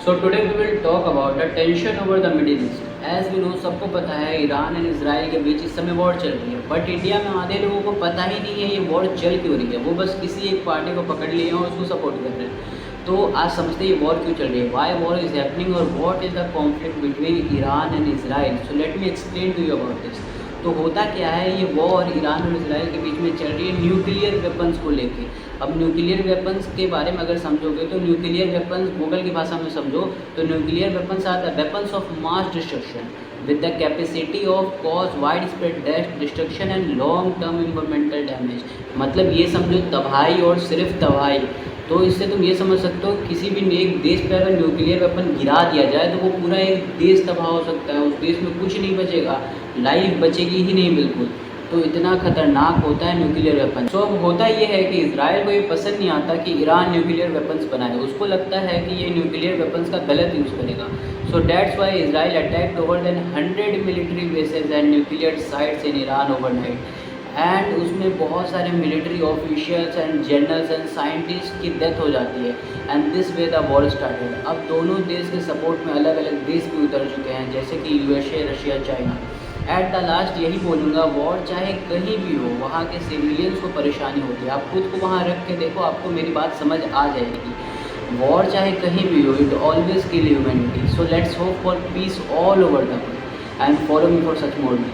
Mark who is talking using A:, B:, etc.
A: So today we will talk about the tension over the Middle East. As we know, सबको पता है Iran and Israel के बीच इस समय वॉर चल रही है, बट इंडिया में आधे लोगों को पता ही नहीं है ये वॉर चल क्यों रही है। वो बस किसी एक पार्टी को पकड़ लिए हैं और उसको सपोर्ट कर रहे हैं। तो आज समझते हैं ये वॉर क्यों चल रही है, वाई वॉर इज हैपनिंग और what is the conflict between Iran and Israel. So let me explain to you about this. तो होता क्या है, ये वॉर ईरान और इसराइल के बीच में चल रही है न्यूक्लियर वेपन्स को लेके। अब न्यूक्लियर वेपन्स के बारे में अगर समझोगे तो न्यूक्लियर वेपन्स गूगल की भाषा में समझो तो nuclear weapons are the weapons of mass destruction with the capacity of cause widespread destruction and long term environmental damage। मतलब ये समझो तबाही और सिर्फ तबाही। तो इससे तुम ये समझ सकते हो किसी भी एक देश पर अगर न्यूक्लियर वेपन गिरा दिया जाए तो वो पूरा एक देश तबाह हो सकता है, उस देश में कुछ नहीं बचेगा, लाइफ बचेगी ही नहीं बिल्कुल। तो इतना खतरनाक होता है न्यूक्लियर वेपन। सो अब होता ये है कि इसराइल को ये पसंद नहीं आता कि ईरान न्यूक्लियर वेपन्स बनाए, उसको लगता है कि ये न्यूक्लियर वेपन्स का गलत यूज़ करेगा। So that's why Israel attacked over than 100 military bases and nuclear sites in Iran overnight. And उसमें बहुत सारे military officials and generals and scientist की डेथ हो जाती है। And this way the war started. अब दोनों देश के सपोर्ट में अलग अलग देश भी उतर चुके हैं, जैसे कि USA, Russia, China. At the last यही बोलूँगा, वॉर चाहे कहीं भी हो वहाँ के सिविलियंस को परेशानी होती है। आप खुद को वहाँ रख के देखो, आपको मेरी बात समझ आ जाएगी। वॉर चाहे कहीं भी हो, it always kill humanity. So let's hope for piece all over the world and follow me for such more.